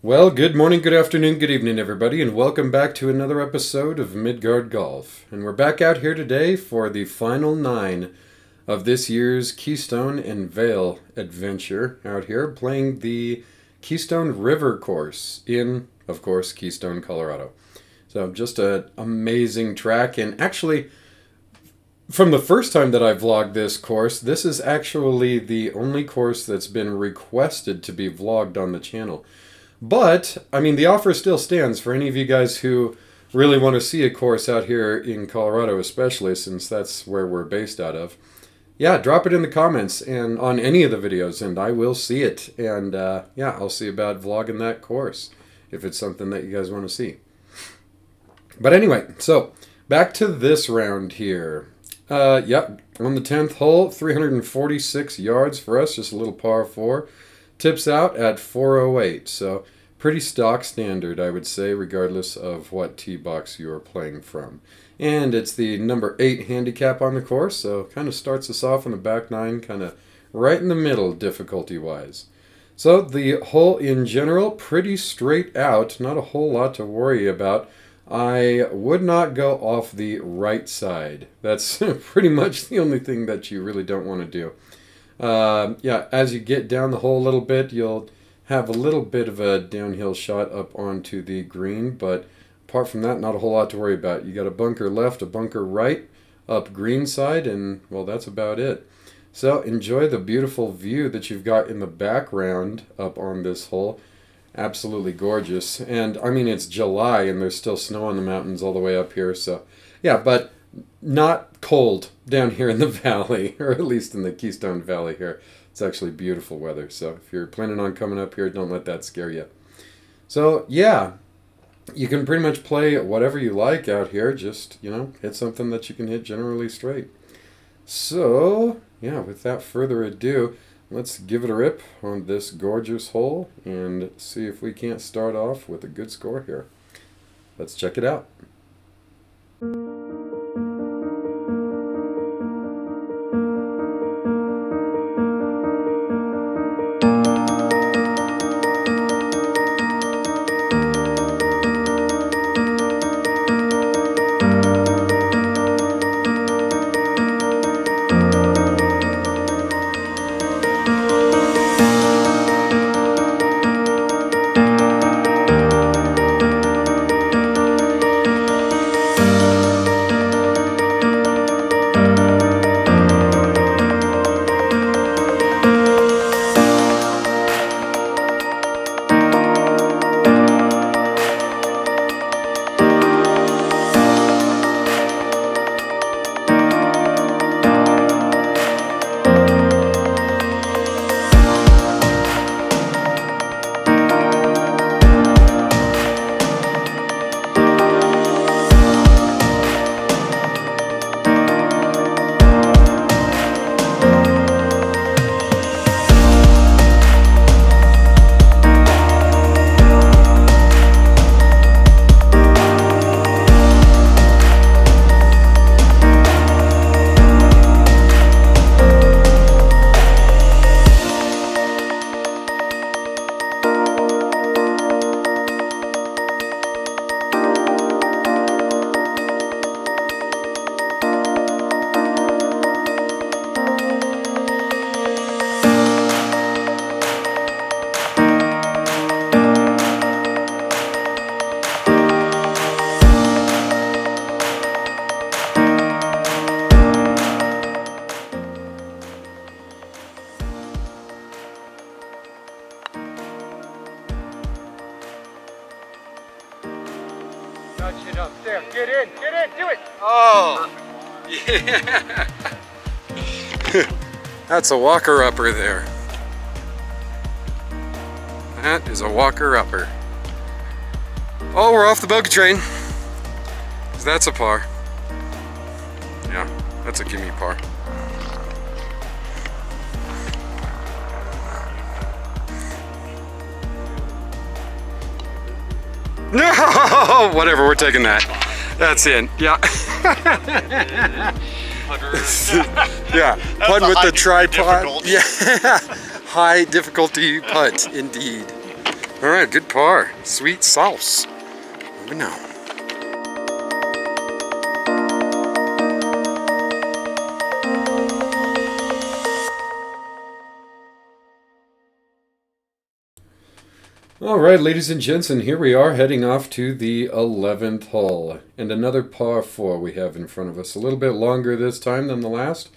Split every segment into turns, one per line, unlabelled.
Well, good morning, good afternoon, good evening, everybody, and welcome back to another episode of Midgard Golf. And we're back out here today for the final 9 of this year's Keystone and Vale adventure out here, playing the Keystone River course in, of course, Keystone, Colorado. So just an amazing track, and actually, from the first time that I vlogged this course, this is actually the only course that's been requested to be vlogged on the channel. But, I mean, the offer still stands for any of you guys who really want to see a course out here in Colorado, especially since that's where we're based out of. Yeah, drop it in the comments and on any of the videos, and I will see it. And, yeah, I'll see about vlogging that course if it's something that you guys want to see. But anyway, so, back to this round here. Yep, on the 10th hole, 346 yards for us, just a little par 4. Tips out at 408, so pretty stock standard, I would say, regardless of what tee box you are playing from. And it's the number 8 handicap on the course, so kind of starts us off on the back 9, kind of right in the middle difficulty-wise. So the hole in general, pretty straight out, not a whole lot to worry about. I would not go off the right side. That's pretty much the only thing that you really don't want to do. Yeah, as you get down the hole a little bit, you'll have a little bit of a downhill shot up onto the green, but apart from that, not a whole lot to worry about. You got a bunker left, a bunker right, up green side, and, well, that's about it. So enjoy the beautiful view that you've got in the background up on this hole. Absolutely gorgeous. And, I mean, it's July, and there's still snow on the mountains all the way up here, so, yeah, but not cold down here in the valley, or at least in the Keystone Valley here. It's actually beautiful weather, so if you're planning on coming up here, don't let that scare you. So, yeah, you can pretty much play whatever you like out here, just, you know, hit something that you can hit generally straight. So, yeah, without further ado, let's give it a rip on this gorgeous hole and see if we can't start off with a good score here. Let's check it out.
Nudge it up there. Get in, do it.
Oh, yeah. That's a walker-upper there. That is a walker-upper. Oh, we're off the bogey train. 'Cause that's a par. Yeah, that's a gimme par. No, whatever, we're taking that. That's in, yeah. Yeah, putt with the tripod. Yeah, high difficulty putt, indeed. Alright, good par. Sweet sauce. Moving on. Alright, ladies and gents, and here we are heading off to the 11th hole. And another par 4 we have in front of us. A little bit longer this time than the last.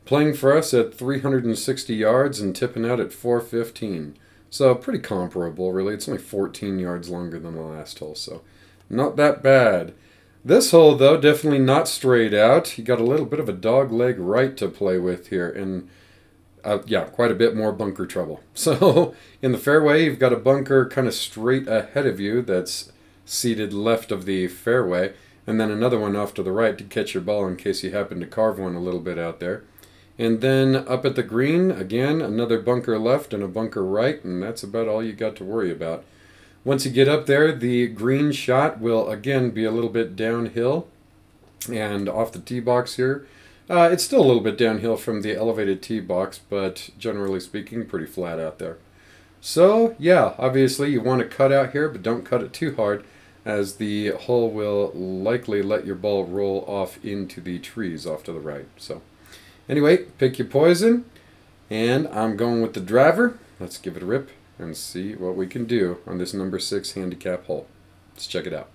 Playing for us at 360 yards and tipping out at 415. So pretty comparable, really. It's only 14 yards longer than the last hole, so not that bad. This hole, though, definitely not straight out. You got a little bit of a dog leg right to play with here, and yeah, quite a bit more bunker trouble. So in the fairway, you've got a bunker kind of straight ahead of you that's seated left of the fairway, and then another one off to the right to catch your ball in case you happen to carve one a little bit out there. And then up at the green, again, another bunker left and a bunker right, and that's about all you got to worry about. Once you get up there, the green shot will again be a little bit downhill. And off the tee box here, it's still a little bit downhill from the elevated tee box, but generally speaking, pretty flat out there. So, yeah, obviously you want to cut out here, but don't cut it too hard, as the hole will likely let your ball roll off into the trees off to the right. So. Anyway, pick your poison, and I'm going with the driver. Let's give it a rip and see what we can do on this number 6 handicap hole. Let's check it out.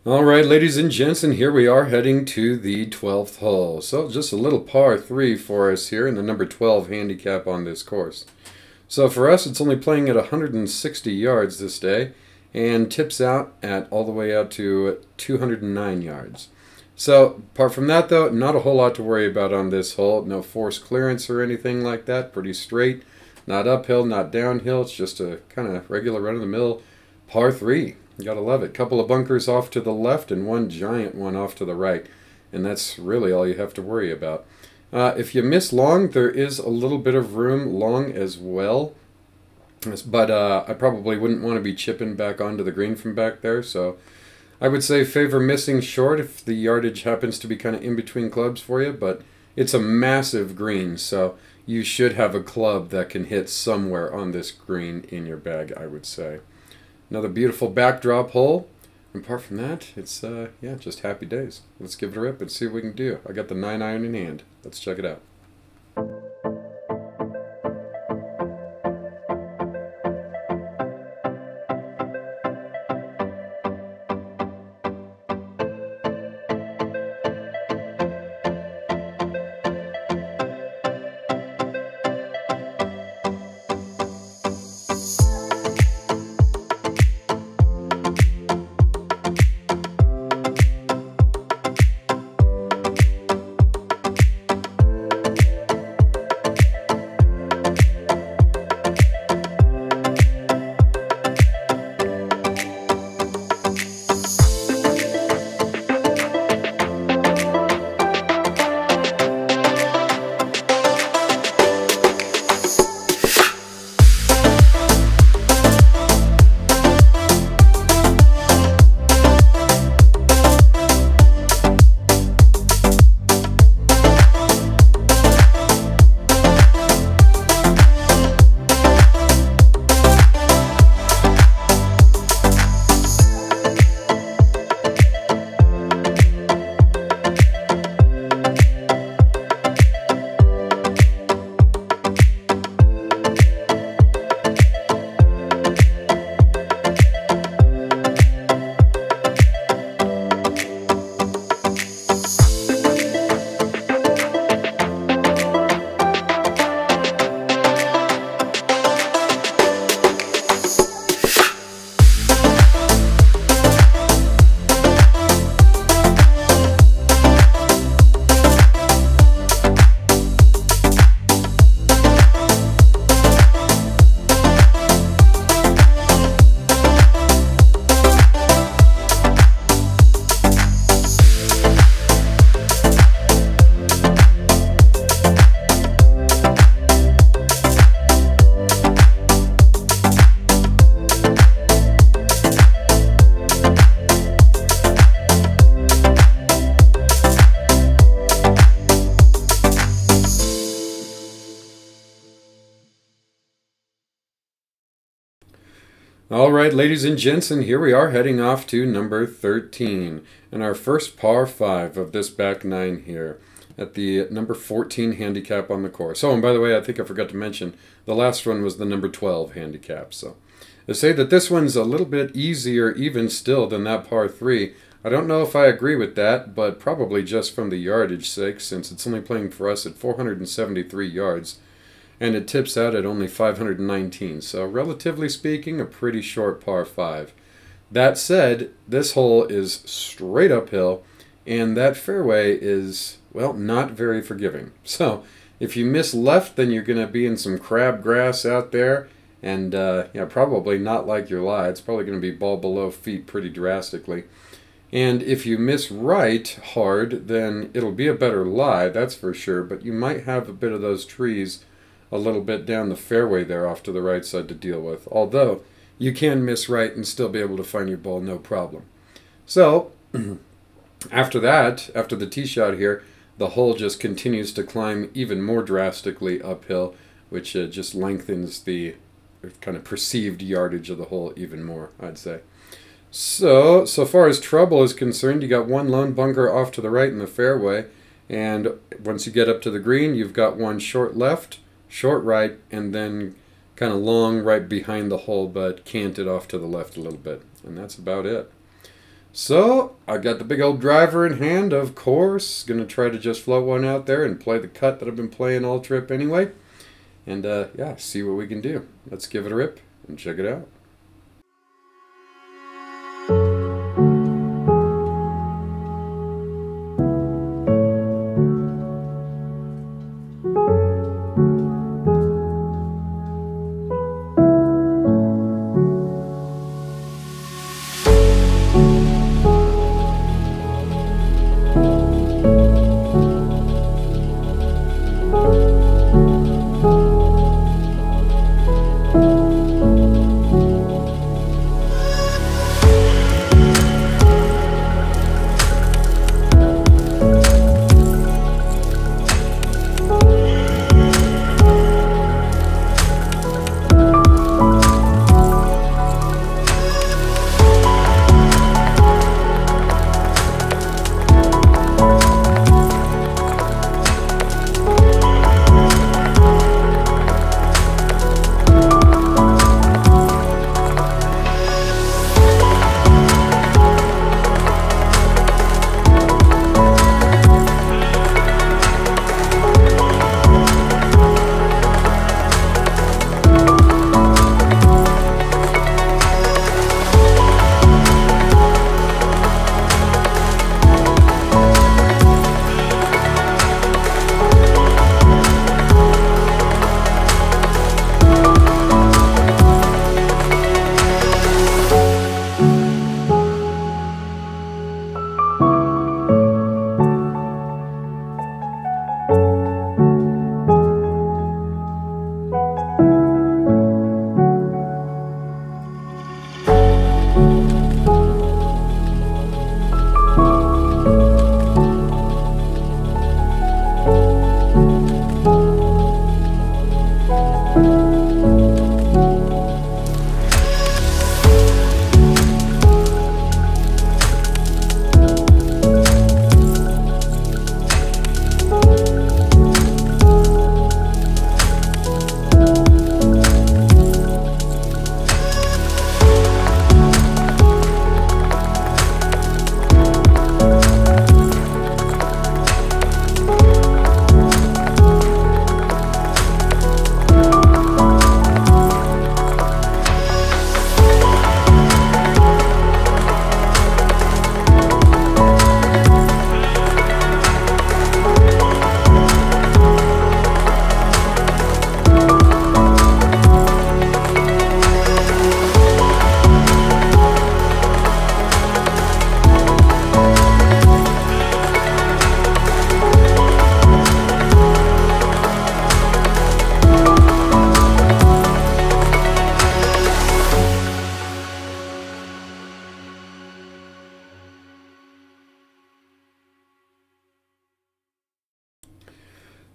Alright, ladies and gents, and here we are heading to the 12th hole. So just a little par 3 for us here in the number 12 handicap on this course. So for us, it's only playing at 160 yards this day and tips out at all the way out to 209 yards. So apart from that though, not a whole lot to worry about on this hole. No forced clearance or anything like that. Pretty straight. Not uphill, not downhill. It's just a kind of regular run-of-the-mill par 3. You gotta love it. Couple of bunkers off to the left and one giant one off to the right. And that's really all you have to worry about. If you miss long, there is a little bit of room long as well. But I probably wouldn't want to be chipping back onto the green from back there. So I would say favor missing short if the yardage happens to be kind of in between clubs for you. But it's a massive green, so you should have a club that can hit somewhere on this green in your bag, I would say. Another beautiful backdrop hole. And apart from that, it's, yeah, just happy days. Let's give it a rip and see what we can do. I got the 9-iron in hand. Let's check it out. All right, ladies and gents, and here we are heading off to number 13 and our first par 5 of this back 9 here at the number 14 handicap on the course. Oh, and by the way, I think I forgot to mention the last one was the number 12 handicap. So they say that this one's a little bit easier even still than that par 3. I don't know if I agree with that, but probably just from the yardage sake, since it's only playing for us at 473 yards. And it tips out at only 519, so relatively speaking, a pretty short par 5. That said, this hole is straight uphill, and that fairway is, well, not very forgiving. So, if you miss left, then you're going to be in some crabgrass out there, and yeah, probably not like your lie. It's probably going to be ball below feet pretty drastically. And if you miss right hard, then it'll be a better lie, that's for sure, but you might have a bit of those trees a little bit down the fairway there off to the right side to deal with. Although, you can miss right and still be able to find your ball no problem. So, after that, after the tee shot here, the hole just continues to climb even more drastically uphill, which just lengthens the kind of perceived yardage of the hole even more, I'd say. So far as trouble is concerned, you got one lone bunker off to the right in the fairway, and once you get up to the green, you've got one short left, short right, and then kind of long right behind the hole, but canted off to the left a little bit. And that's about it. So, I got the big old driver in hand, of course. Going to try to just float one out there and play the cut that I've been playing all trip anyway. And, yeah, see what we can do. Let's give it a rip and check it out.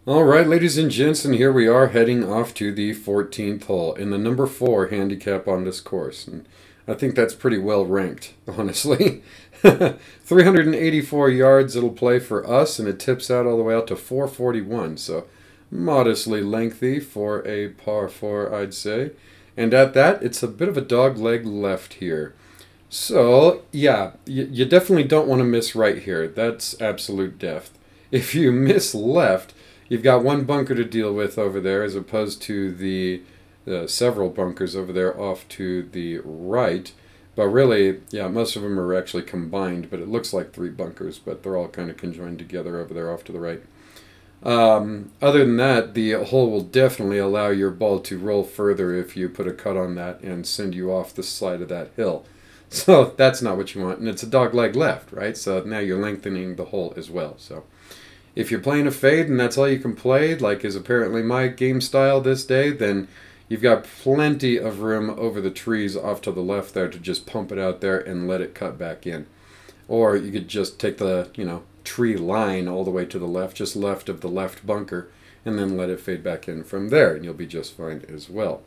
Alright, ladies and gents, and here we are heading off to the 14th hole in the number 4 handicap on this course. And I think that's pretty well ranked, honestly. 384 yards it'll play for us, and it tips out all the way out to 441, so modestly lengthy for a par 4, I'd say. And at that, it's a bit of a dog leg left here. So, yeah, you definitely don't want to miss right here. That's absolute depth. If you miss left, you've got one bunker to deal with over there as opposed to the several bunkers over there off to the right. But really, yeah, most of them are actually combined, but it looks like 3 bunkers, but they're all kind of conjoined together over there off to the right. Other than that, the hole will definitely allow your ball to roll further if you put a cut on that and send you off the side of that hill. So that's not what you want, and it's a dog leg left, right? So now you're lengthening the hole as well. So if you're playing a fade and that's all you can play, like is apparently my game style this day, then you've got plenty of room over the trees off to the left there to just pump it out there and let it cut back in. Or you could just take the, tree line all the way to the left, just left of the left bunker, and then let it fade back in from there, and you'll be just fine as well.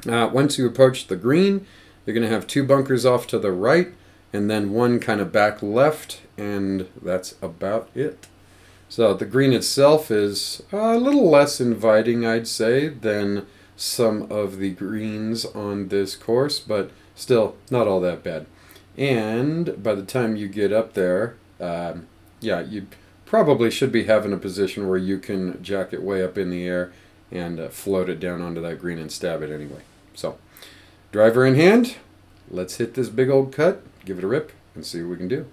Once you approach the green, you're going to have 2 bunkers off to the right, and then 1 kind of back left, and that's about it. So the green itself is a little less inviting, I'd say, than some of the greens on this course, but still not all that bad. And by the time you get up there, yeah, you probably should be having a position where you can jack it way up in the air and float it down onto that green and stab it anyway. So, driver in hand, let's hit this big old cut, give it a rip, and see what we can do.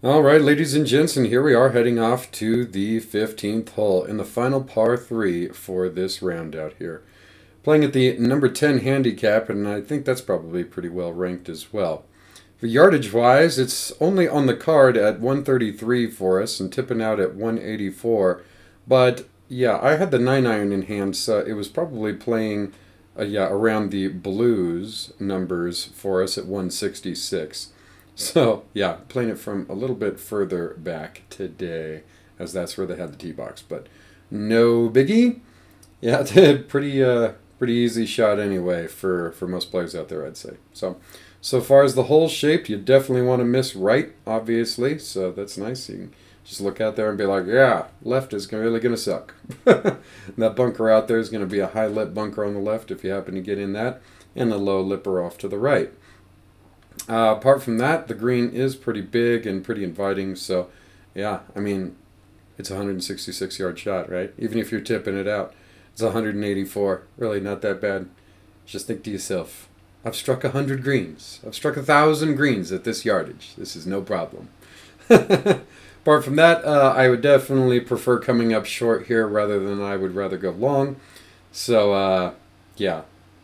All right, ladies and gents, and here we are heading off to the 15th hole in the final par 3 for this round out here. Playing at the number 10 handicap, and I think that's probably pretty well ranked as well. For yardage-wise, it's only on the card at 133 for us and tipping out at 184. But, yeah, I had the 9-iron in hand, so it was probably playing around the blues numbers for us at 166. So, yeah, playing it from a little bit further back today, as that's where they had the tee box. But no biggie. Yeah, pretty easy shot anyway for most players out there, I'd say. So far as the hole's shaped, you definitely want to miss right, obviously. So that's nice. You can just look out there and be like, yeah, left is really going to suck. That bunker out there is going to be a high lip bunker on the left if you happen to get in that, and a low lipper off to the right. Apart from that, the green is pretty big and pretty inviting, so yeah, I mean, it's a 166-yard shot, right? Even if you're tipping it out, it's 184. Really not that bad. Just think to yourself, I've struck 100 greens. I've struck 1,000 greens at this yardage. This is no problem. Apart from that, I would definitely prefer coming up short here rather than I would rather go long. So, yeah.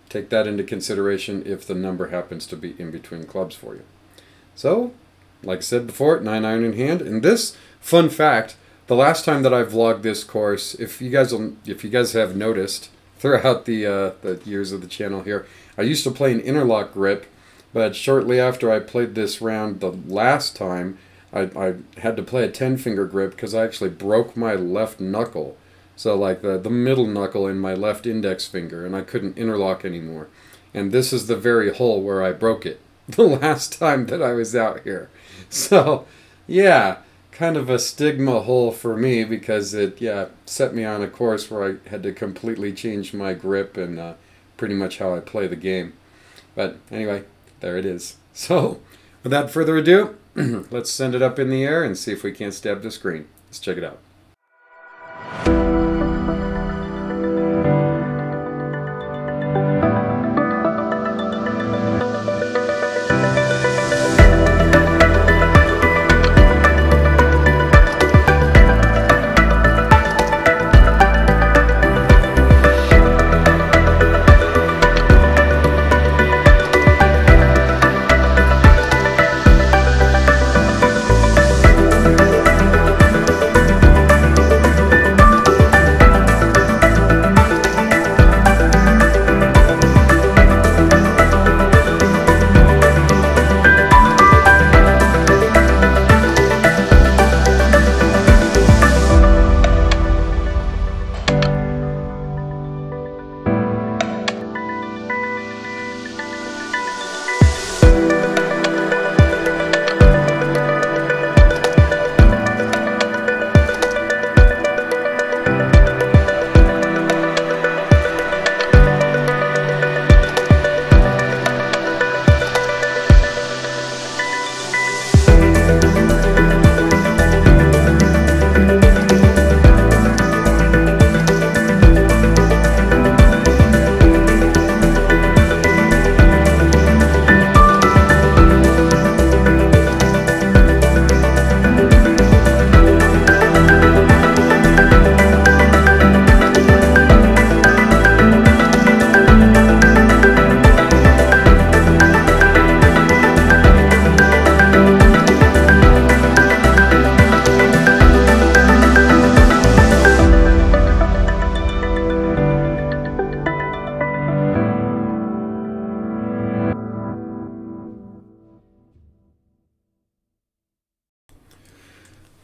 Take that into consideration if the number happens to be in between clubs for you. So, like I said before, 9-iron in hand. And this, fun fact, the last time that I vlogged this course, if you guys have noticed throughout the years of the channel here, I used to play an interlock grip, but shortly after I played this round the last time, I had to play a 10-finger grip because I actually broke my left knuckle. So like the middle knuckle in my left index finger, and I couldn't interlock anymore. And this is the very hole where I broke it the last time that I was out here. So, yeah, kind of a stigma hole for me because it, set me on a course where I had to completely change my grip and pretty much how I play the game. But anyway, there it is. So, without further ado, let's send it up in the air and see if we can't stab the screen. Let's check it out.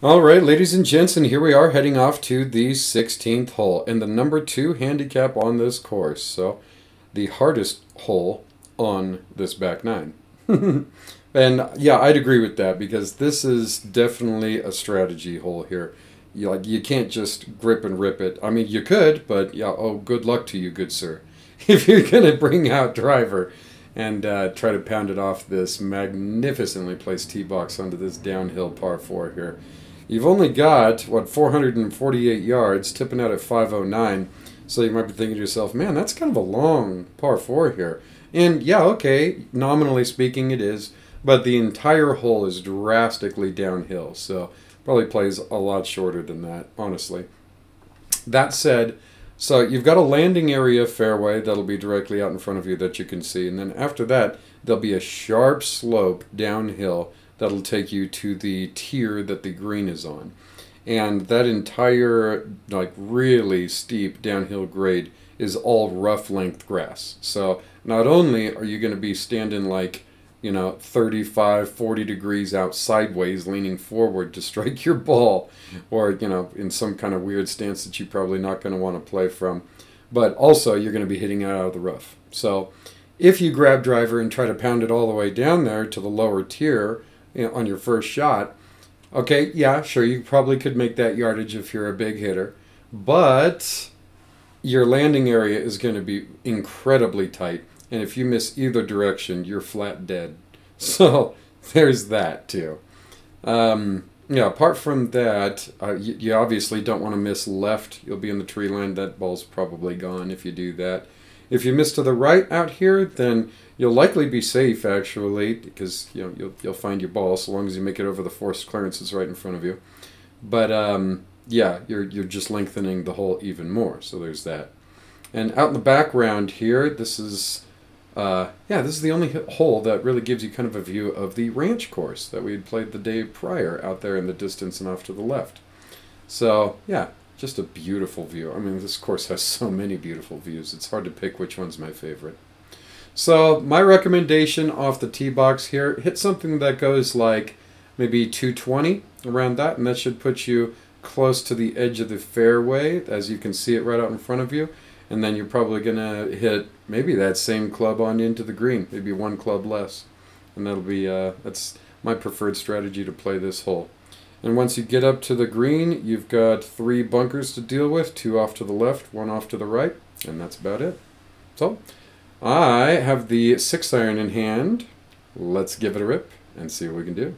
All right, ladies and gents, and here we are heading off to the 16th hole and the number 2 handicap on this course. So, the hardest hole on this back nine. And yeah, I'd agree with that because this is definitely a strategy hole here. You can't just grip and rip it. I mean, you could, but yeah, oh, good luck to you, good sir. If you're going to bring out driver and try to pound it off this magnificently placed tee box onto this downhill par 4 here. You've only got, what, 448 yards, tipping out at 509. So you might be thinking to yourself, man, that's kind of a long par 4 here. And yeah, okay, nominally speaking it is. but the entire hole is drastically downhill, so probably plays a lot shorter than that, honestly. That said, so you've got a landing area fairway that'll be directly out in front of you that you can see, and then after that, there'll be a sharp slope downhill that'll take you to the tier that the green is on. And that entire, like, really steep downhill grade is all rough length grass. So not only are you going to be standing like, 35, 40 degrees out sideways, leaning forward to strike your ball, or, in some kind of weird stance that you're probably not going to want to play from, but also you're going to be hitting it out of the rough. So if you grab driver and try to pound it all the way down there to the lower tier on your first shot, okay, yeah, sure, you probably could make that yardage if you're a big hitter, but your landing area is going to be incredibly tight, and if you miss either direction, you're flat dead. So there's that too. Apart from that, you obviously don't want to miss left. You'll be in the tree line. That ball's probably gone if you do that. If you miss to the right out here, then you'll likely be safe, actually, because you'll find your ball so long as you make it over the forced clearances right in front of you. But you're just lengthening the hole even more. So there's that. And out in the background here, this is the only hole that really gives you kind of a view of the ranch course that we had played the day prior out there in the distance and off to the left. So yeah, just a beautiful view. I mean, this course has so many beautiful views. It's hard to pick which one's my favorite. So my recommendation off the tee box here, hit something that goes like maybe 220 around that, and that should put you close to the edge of the fairway, as you can see it right out in front of you. And then you're probably going to hit maybe that same club on into the green, maybe one club less. And that'll be, that's my preferred strategy to play this hole. And once you get up to the green, you've got 3 bunkers to deal with, 2 off to the left, 1 off to the right, and that's about it. So, I have the 6-iron in hand. Let's give it a rip and see what we can do.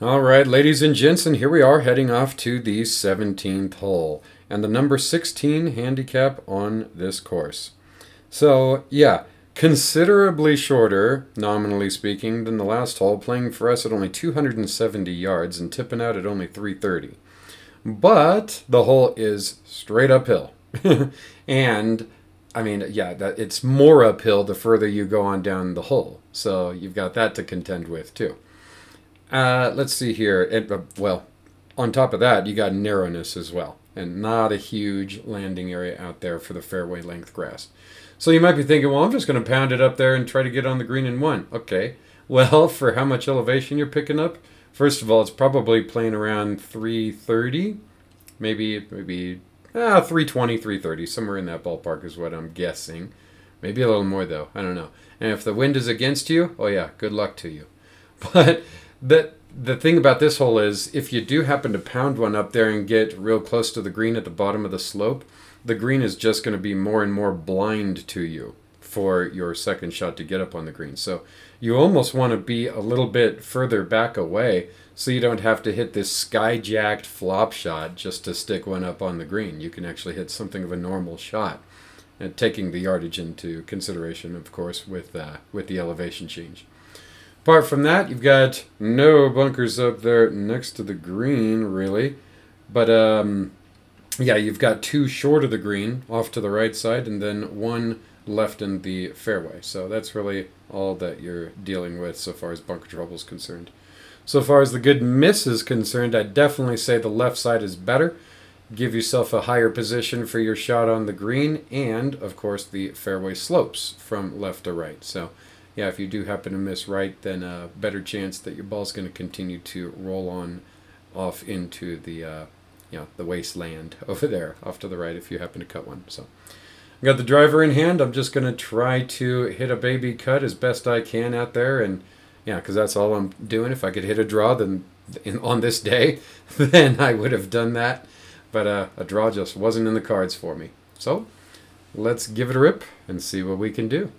All right, ladies and gents, and here we are heading off to the 17th hole and the number 16 handicap on this course. So, yeah, considerably shorter, nominally speaking, than the last hole, playing for us at only 270 yards and tipping out at only 330. But the hole is straight uphill. And, I mean, yeah, it's more uphill the further you go on down the hole. So you've got that to contend with, too. Let's see here. Well, on top of that, you got narrowness as well, and not a huge landing area out there for the fairway length grass. So you might be thinking, well, I'm just going to pound it up there and try to get on the green in one. Okay. Well, for how much elevation you're picking up, first of all, it's probably playing around 330, maybe 320, 330, somewhere in that ballpark is what I'm guessing. Maybe a little more, though. I don't know. And if the wind is against you, oh yeah, good luck to you. But the thing about this hole is, if you do happen to pound one up there and get real close to the green at the bottom of the slope, the green is just going to be more and more blind to you for your second shot to get up on the green. So you almost want to be a little bit further back away so you don't have to hit this skyjacked flop shot just to stick one up on the green. You can actually hit something of a normal shot, and taking the yardage into consideration, of course, with the elevation change. Apart from that, you've got no bunkers up there next to the green, really. But, yeah, you've got two short of the green off to the right side and then one left in the fairway. So that's really all that you're dealing with so far as bunker trouble is concerned. So far as the good miss is concerned, I'd definitely say the left side is better. Give yourself a higher position for your shot on the green and, of course, the fairway slopes from left to right. So yeah, if you do happen to miss right, then a better chance that your ball's going to continue to roll on off into the the wasteland over there, off to the right if you happen to cut one. So I got the driver in hand. I'm just going to try to hit a baby cut as best I can out there, and yeah, because that's all I'm doing. If I could hit a draw, then on this day, then I would have done that. But a draw just wasn't in the cards for me. So let's give it a rip and see what we can do.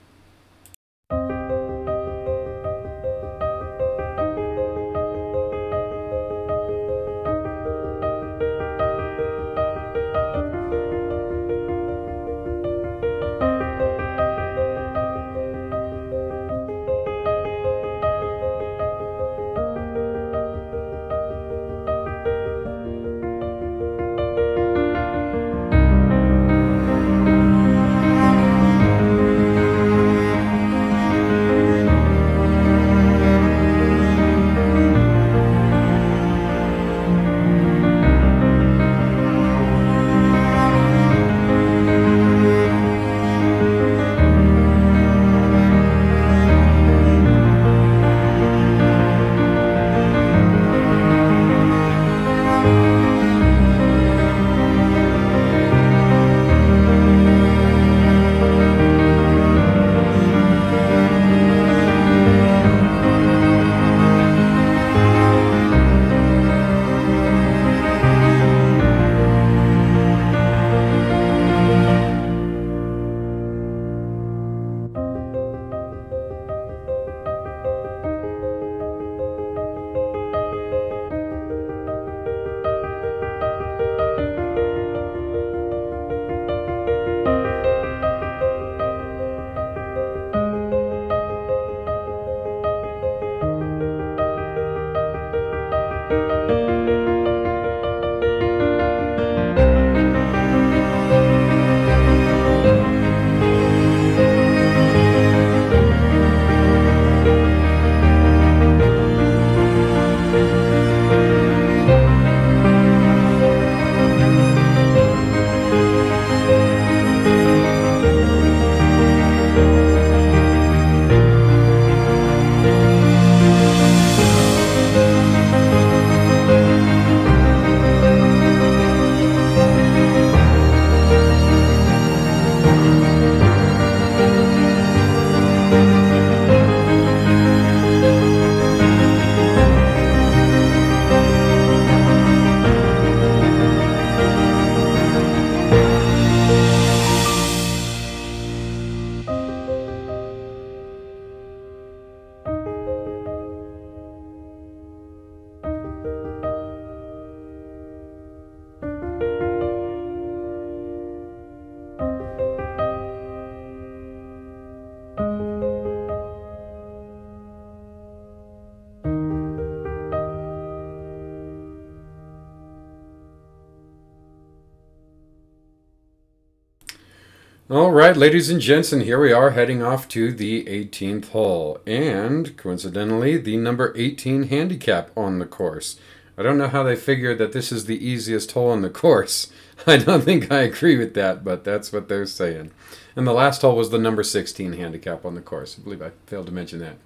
All right, ladies and gents, and here we are heading off to the 18th hole, and coincidentally, the number 18 handicap on the course. I don't know how they figured that this is the easiest hole on the course. I don't think I agree with that, but that's what they're saying. And the last hole was the number 16 handicap on the course. I believe I failed to mention that.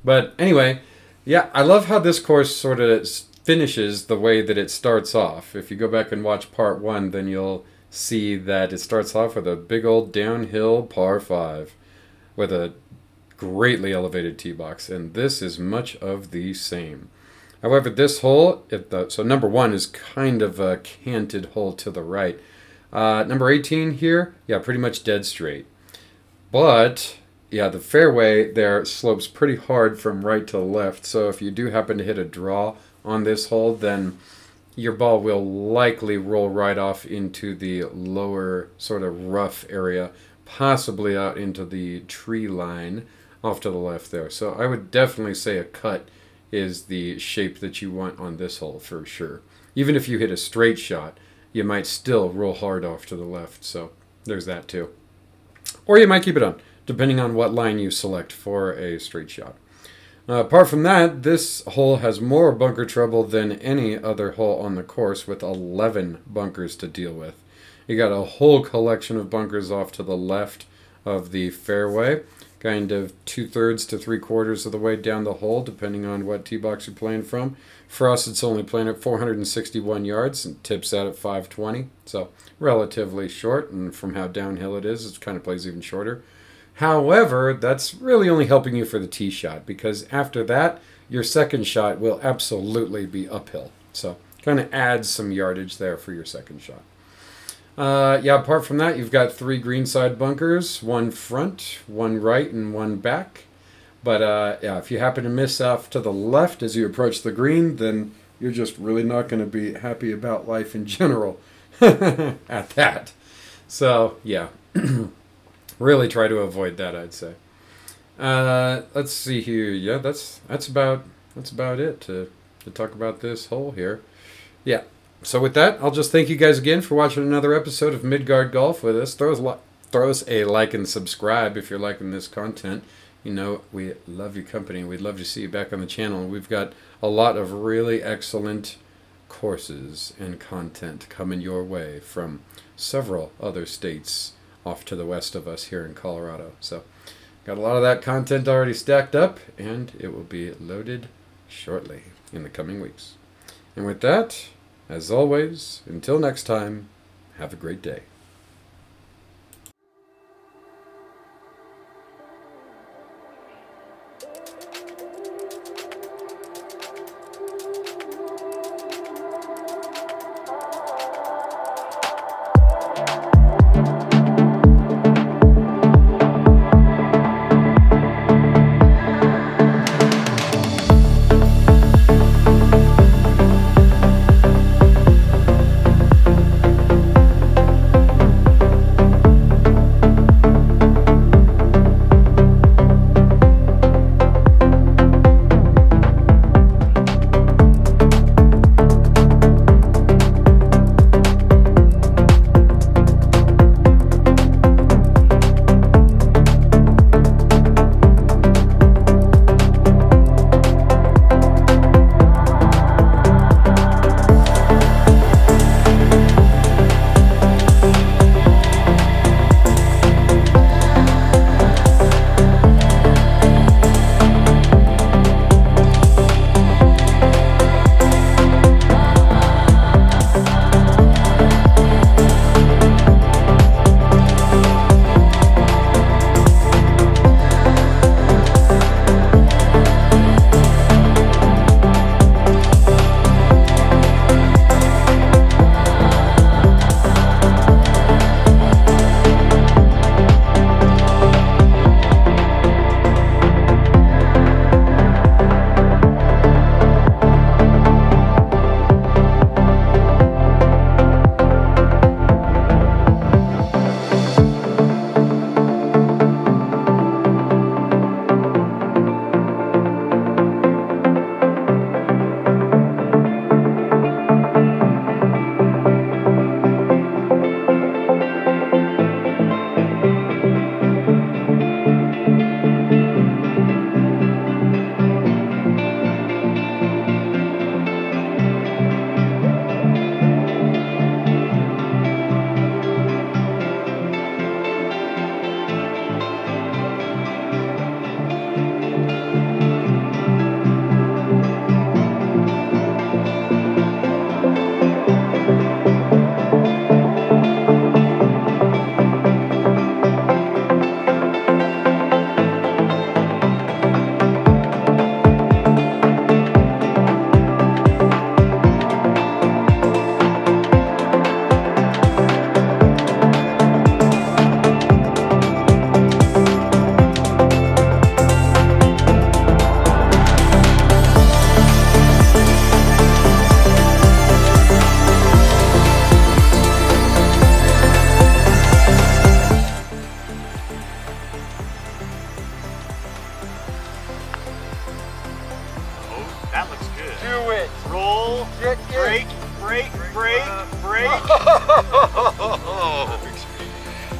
But anyway, yeah, I love how this course sort of finishes the way that it starts off. If you go back and watch part 1, then you'll see that it starts off with a big old downhill par 5 with a greatly elevated tee box, and this is much of the same. However, this hole, so number 1 is kind of a canted hole to the right. Number 18 here, yeah, pretty much dead straight. But yeah, the fairway there slopes pretty hard from right to left, so if you do happen to hit a draw on this hole, then your ball will likely roll right off into the lower sort of rough area, possibly out into the tree line off to the left there. So I would definitely say a cut is the shape that you want on this hole for sure. Even if you hit a straight shot, you might still roll hard off to the left, so there's that too. Or you might keep it on, depending on what line you select for a straight shot. Apart from that, this hole has more bunker trouble than any other hole on the course, with 11 bunkers to deal with. You got a whole collection of bunkers off to the left of the fairway, kind of 2/3 to 3/4 of the way down the hole, depending on what tee box you're playing from. For us, it's only playing at 461 yards and tips out at 520, so relatively short, and from how downhill it is, it kind of plays even shorter. However, that's really only helping you for the tee shot, because after that, your second shot will absolutely be uphill. So kind of adds some yardage there for your second shot. Yeah, apart from that, you've got 3 greenside bunkers, 1 front, 1 right, and 1 back. But yeah, if you happen to miss off to the left as you approach the green, then you're just really not going to be happy about life in general at that. So, yeah. Really try to avoid that, I'd say. Let's see here. Yeah, that's about it to talk about this hole here. Yeah. So with that, I'll just thank you guys again for watching another episode of Midgard Golf with us. Throw us a like and subscribe if you're liking this content. You know, we love your company. We'd love to see you back on the channel. We've got a lot of really excellent courses and content coming your way from several other states off to the west of us here in Colorado. So got a lot of that content already stacked up, and it will be loaded shortly in the coming weeks. And with that, as always, until next time, have a great day.
Do it.
Roll.
Get
Break.
in.
Break. Break. Break.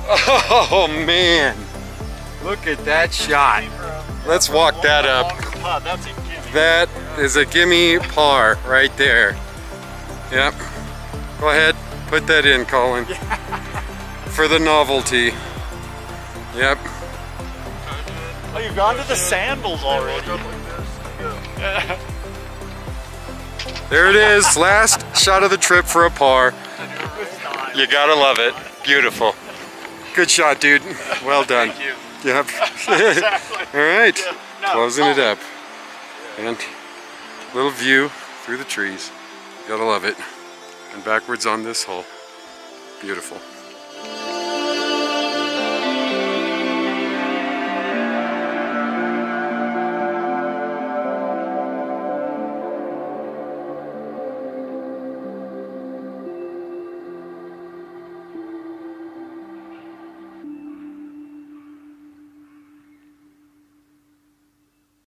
Oh man, look at that shot. Let's walk that up.
That's a gimme.
That is a gimme par right there. Yep. Go ahead, put that in, Colin. For the novelty. Yep.
Oh, you've gone to the sandals already.
There it is. Last shot of the trip for a par. You gotta love it. Beautiful. Good shot, dude. Well done.
Thank you.
Yep.
Exactly.
All right.
Yeah. No,
Closing it up. And little view through the trees. Gotta love it. And backwards on this hole. Beautiful.